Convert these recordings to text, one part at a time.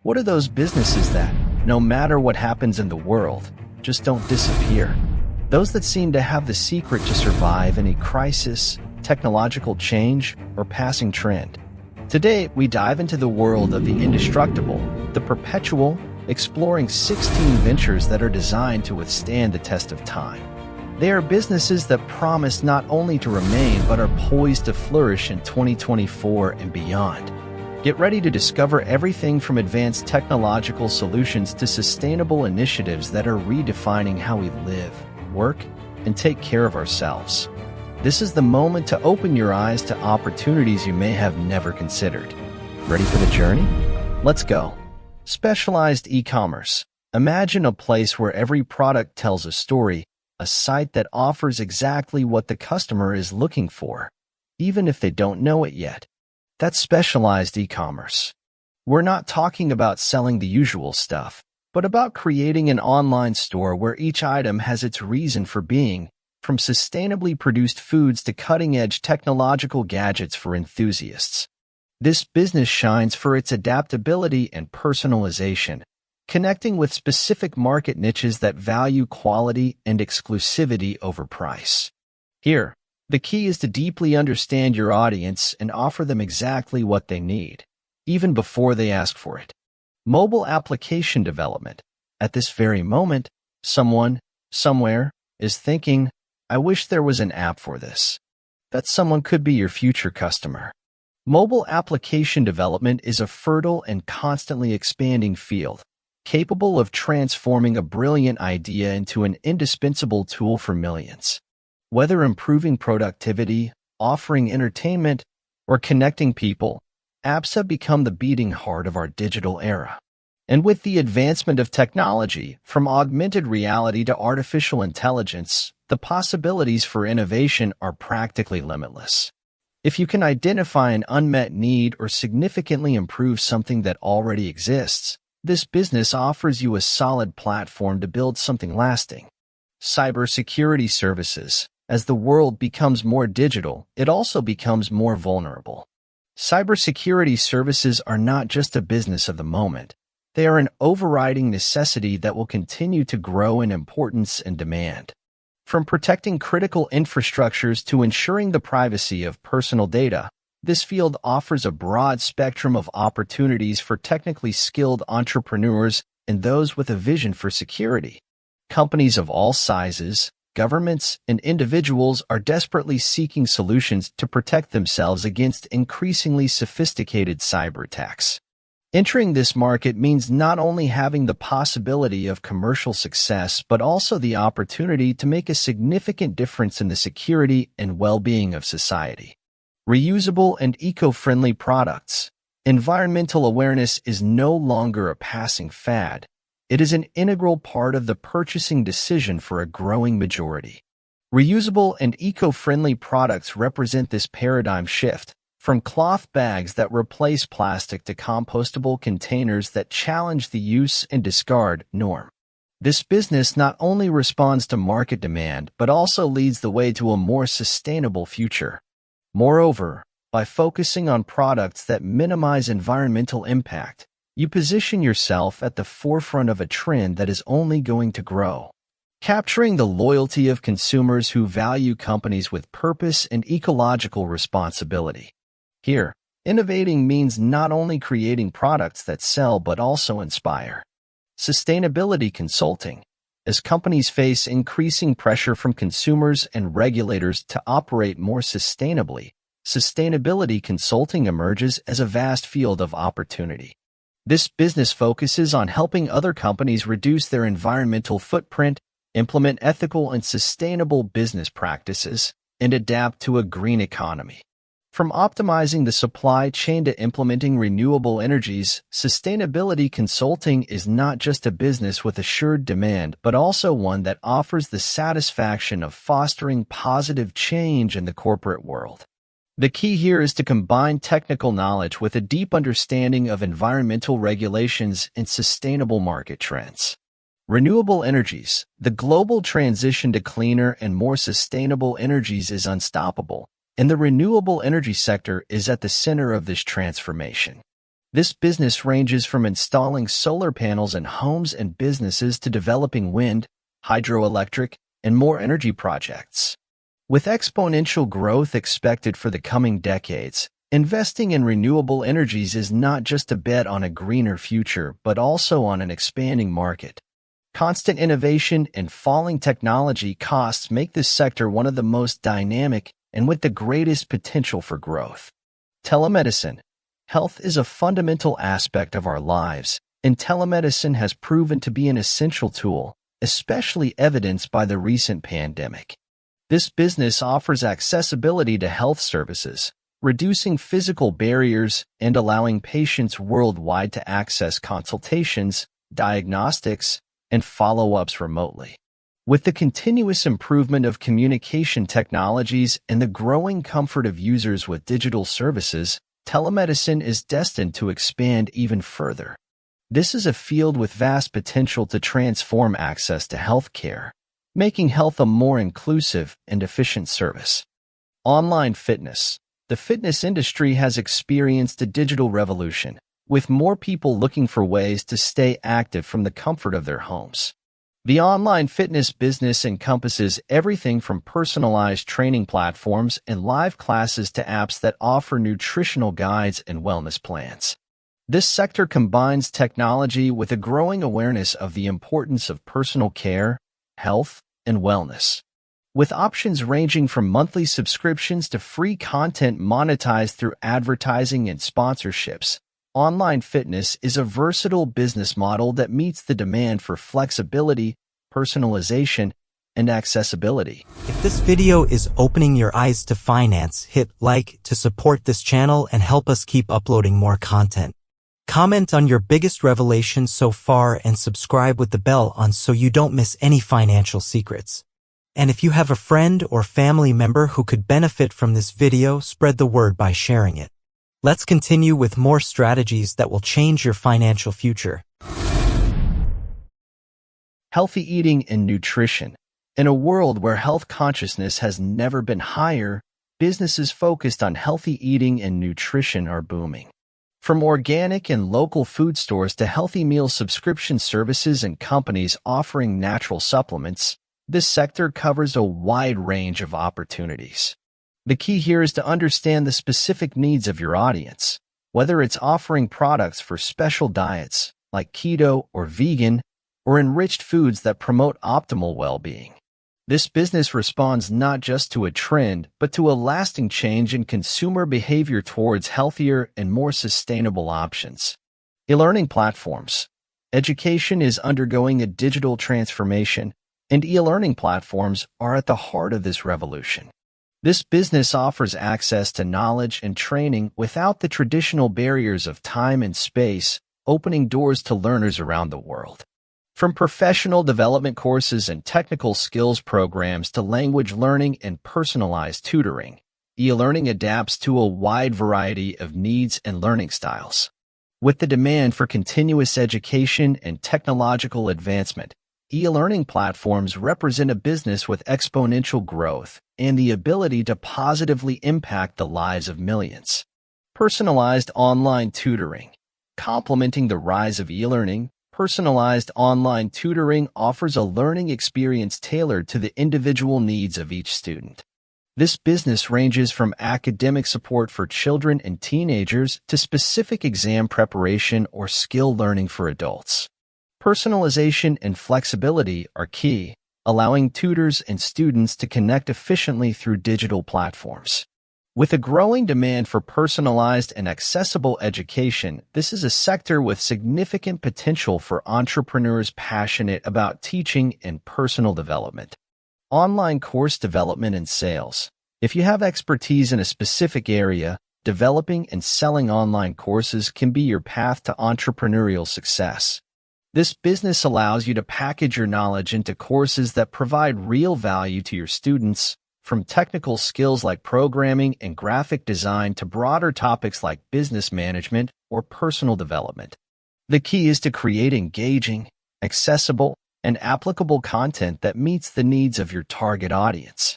What are those businesses that, no matter what happens in the world, just don't disappear? Those that seem to have the secret to survive any crisis, technological change, or passing trend. Today, we dive into the world of the indestructible, the perpetual, exploring 16 ventures that are designed to withstand the test of time. They are businesses that promise not only to remain but are poised to flourish in 2024 and beyond. Get ready to discover everything from advanced technological solutions to sustainable initiatives that are redefining how we live, work, and take care of ourselves. This is the moment to open your eyes to opportunities you may have never considered. Ready for the journey? Let's go. Specialized e-commerce. Imagine a place where every product tells a story, a site that offers exactly what the customer is looking for, even if they don't know it yet. That's specialized e-commerce. We're not talking about selling the usual stuff, but about creating an online store where each item has its reason for being, from sustainably produced foods to cutting-edge technological gadgets for enthusiasts. This business shines for its adaptability and personalization, connecting with specific market niches that value quality and exclusivity over price. Here, the key is to deeply understand your audience and offer them exactly what they need, even before they ask for it. Mobile application development. At this very moment, someone, somewhere, is thinking, I wish there was an app for this. That someone could be your future customer. Mobile application development is a fertile and constantly expanding field, capable of transforming a brilliant idea into an indispensable tool for millions. Whether improving productivity, offering entertainment, or connecting people, apps have become the beating heart of our digital era. And with the advancement of technology, from augmented reality to artificial intelligence, the possibilities for innovation are practically limitless. If you can identify an unmet need or significantly improve something that already exists, this business offers you a solid platform to build something lasting. Cybersecurity services. As the world becomes more digital, it also becomes more vulnerable. Cybersecurity services are not just a business of the moment. They are an overriding necessity that will continue to grow in importance and demand. From protecting critical infrastructures to ensuring the privacy of personal data, this field offers a broad spectrum of opportunities for technically skilled entrepreneurs and those with a vision for security. Companies of all sizes, governments, and individuals are desperately seeking solutions to protect themselves against increasingly sophisticated cyber attacks. Entering this market means not only having the possibility of commercial success, but also the opportunity to make a significant difference in the security and well-being of society. Reusable and eco-friendly products. Environmental awareness is no longer a passing fad. It is an integral part of the purchasing decision for a growing majority. Reusable and eco-friendly products represent this paradigm shift, from cloth bags that replace plastic to compostable containers that challenge the use and discard norm. This business not only responds to market demand, but also leads the way to a more sustainable future. Moreover, by focusing on products that minimize environmental impact, you position yourself at the forefront of a trend that is only going to grow. Capturing the loyalty of consumers who value companies with purpose and ecological responsibility. Here, innovating means not only creating products that sell but also inspire. Sustainability consulting. As companies face increasing pressure from consumers and regulators to operate more sustainably, sustainability consulting emerges as a vast field of opportunity. This business focuses on helping other companies reduce their environmental footprint, implement ethical and sustainable business practices, and adapt to a green economy. From optimizing the supply chain to implementing renewable energies, sustainability consulting is not just a business with assured demand, but also one that offers the satisfaction of fostering positive change in the corporate world. The key here is to combine technical knowledge with a deep understanding of environmental regulations and sustainable market trends. Renewable energies. The global transition to cleaner and more sustainable energies is unstoppable, and the renewable energy sector is at the center of this transformation. This business ranges from installing solar panels in homes and businesses to developing wind, hydroelectric, and more energy projects. With exponential growth expected for the coming decades, investing in renewable energies is not just a bet on a greener future, but also on an expanding market. Constant innovation and falling technology costs make this sector one of the most dynamic and with the greatest potential for growth. Telemedicine. Health is a fundamental aspect of our lives, and telemedicine has proven to be an essential tool, especially evidenced by the recent pandemic. This business offers accessibility to health services, reducing physical barriers and allowing patients worldwide to access consultations, diagnostics, and follow-ups remotely. With the continuous improvement of communication technologies and the growing comfort of users with digital services, telemedicine is destined to expand even further. This is a field with vast potential to transform access to healthcare, making health a more inclusive and efficient service. Online fitness. The fitness industry has experienced a digital revolution, with more people looking for ways to stay active from the comfort of their homes. The online fitness business encompasses everything from personalized training platforms and live classes to apps that offer nutritional guides and wellness plans. This sector combines technology with a growing awareness of the importance of personal care, health, and wellness. With options ranging from monthly subscriptions to free content monetized through advertising and sponsorships, online fitness is a versatile business model that meets the demand for flexibility, personalization, and accessibility. If this video is opening your eyes to finance, hit like to support this channel and help us keep uploading more content. Comment on your biggest revelation so far and subscribe with the bell on so you don't miss any financial secrets. And if you have a friend or family member who could benefit from this video, spread the word by sharing it. Let's continue with more strategies that will change your financial future. Healthy eating and nutrition. In a world where health consciousness has never been higher, businesses focused on healthy eating and nutrition are booming. From organic and local food stores to healthy meal subscription services and companies offering natural supplements, this sector covers a wide range of opportunities. The key here is to understand the specific needs of your audience, whether it's offering products for special diets like keto or vegan, or enriched foods that promote optimal well-being. This business responds not just to a trend, but to a lasting change in consumer behavior towards healthier and more sustainable options. E-learning platforms. Education is undergoing a digital transformation, and e-learning platforms are at the heart of this revolution. This business offers access to knowledge and training without the traditional barriers of time and space, opening doors to learners around the world. From professional development courses and technical skills programs to language learning and personalized tutoring, e-learning adapts to a wide variety of needs and learning styles. With the demand for continuous education and technological advancement, e-learning platforms represent a business with exponential growth and the ability to positively impact the lives of millions. Personalized online tutoring. Complementing the rise of e-learning, personalized online tutoring offers a learning experience tailored to the individual needs of each student. This business ranges from academic support for children and teenagers to specific exam preparation or skill learning for adults. Personalization and flexibility are key, allowing tutors and students to connect efficiently through digital platforms. With a growing demand for personalized and accessible education, this is a sector with significant potential for entrepreneurs passionate about teaching and personal development. Online course development and sales. If you have expertise in a specific area, developing and selling online courses can be your path to entrepreneurial success. This business allows you to package your knowledge into courses that provide real value to your students, from technical skills like programming and graphic design to broader topics like business management or personal development. The key is to create engaging, accessible, and applicable content that meets the needs of your target audience.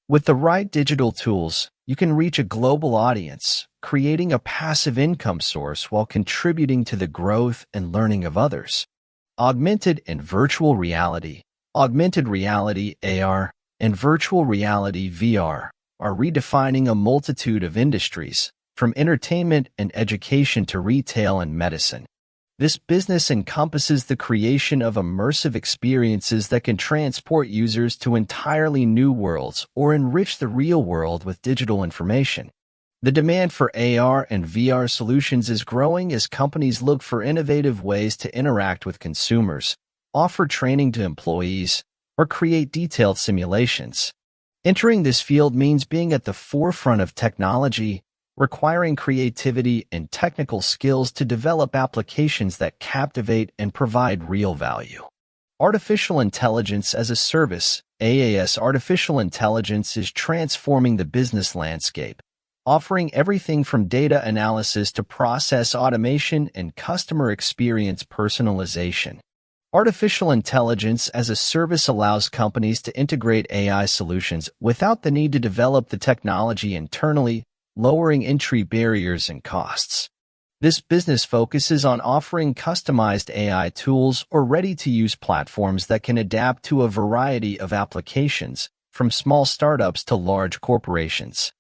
With the right digital tools, you can reach a global audience, creating a passive income source while contributing to the growth and learning of others. Augmented and virtual reality. Augmented reality (AR) and virtual reality (VR) are redefining a multitude of industries, from entertainment and education to retail and medicine. This business encompasses the creation of immersive experiences that can transport users to entirely new worlds or enrich the real world with digital information. The demand for AR and VR solutions is growing as companies look for innovative ways to interact with consumers, offer training to employees, or create detailed simulations. Entering this field means being at the forefront of technology, requiring creativity and technical skills to develop applications that captivate and provide real value. Artificial Intelligence as a Service (AAS). Artificial intelligence is transforming the business landscape, offering everything from data analysis to process automation and customer experience personalization. Artificial intelligence as a service allows companies to integrate AI solutions without the need to develop the technology internally, lowering entry barriers and costs. This business focuses on offering customized AI tools or ready-to-use platforms that can adapt to a variety of applications, from small startups to large corporations.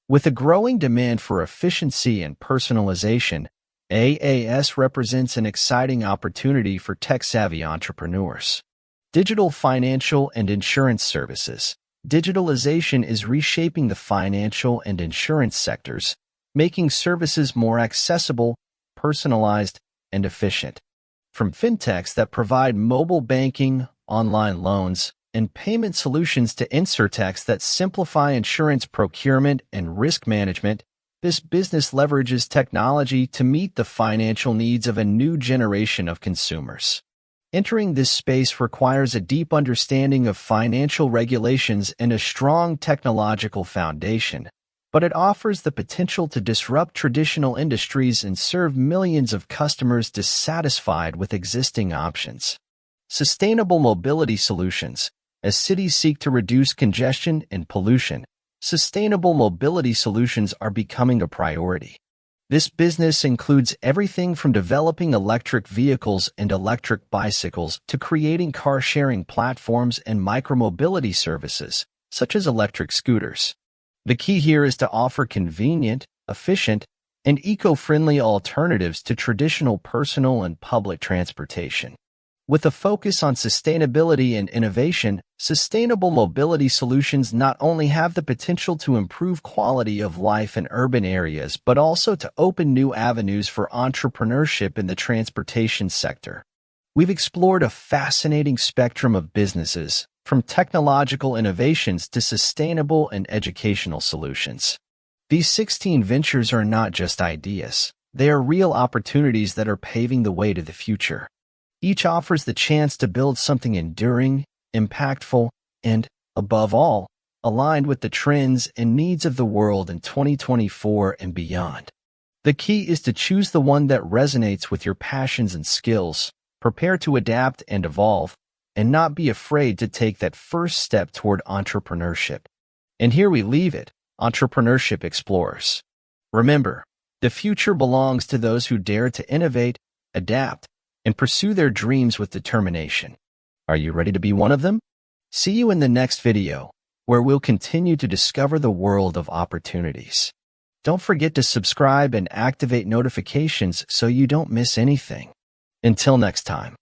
With a growing demand for efficiency and personalization, AAS represents an exciting opportunity for tech-savvy entrepreneurs. Digital financial and insurance services. Digitalization is reshaping the financial and insurance sectors, making services more accessible, personalized, and efficient. From fintechs that provide mobile banking, online loans, and payment solutions to insurtechs that simplify insurance procurement and risk management, this business leverages technology to meet the financial needs of a new generation of consumers. Entering this space requires a deep understanding of financial regulations and a strong technological foundation, but it offers the potential to disrupt traditional industries and serve millions of customers dissatisfied with existing options. Sustainable mobility solutions. As cities seek to reduce congestion and pollution, sustainable mobility solutions are becoming a priority. This business includes everything from developing electric vehicles and electric bicycles to creating car-sharing platforms and micromobility services, such as electric scooters. The key here is to offer convenient, efficient, and eco-friendly alternatives to traditional personal and public transportation. With a focus on sustainability and innovation, sustainable mobility solutions not only have the potential to improve quality of life in urban areas, but also to open new avenues for entrepreneurship in the transportation sector. We've explored a fascinating spectrum of businesses, from technological innovations to sustainable and educational solutions. These 16 ventures are not just ideas. They are real opportunities that are paving the way to the future. Each offers the chance to build something enduring, impactful, and, above all, aligned with the trends and needs of the world in 2024 and beyond. The key is to choose the one that resonates with your passions and skills, prepare to adapt and evolve, and not be afraid to take that first step toward entrepreneurship. And here we leave it, Entrepreneurship Explorers. Remember, the future belongs to those who dare to innovate, adapt, and pursue their dreams with determination. Are you ready to be one of them? See you in the next video, where we'll continue to discover the world of opportunities. Don't forget to subscribe and activate notifications so you don't miss anything. Until next time.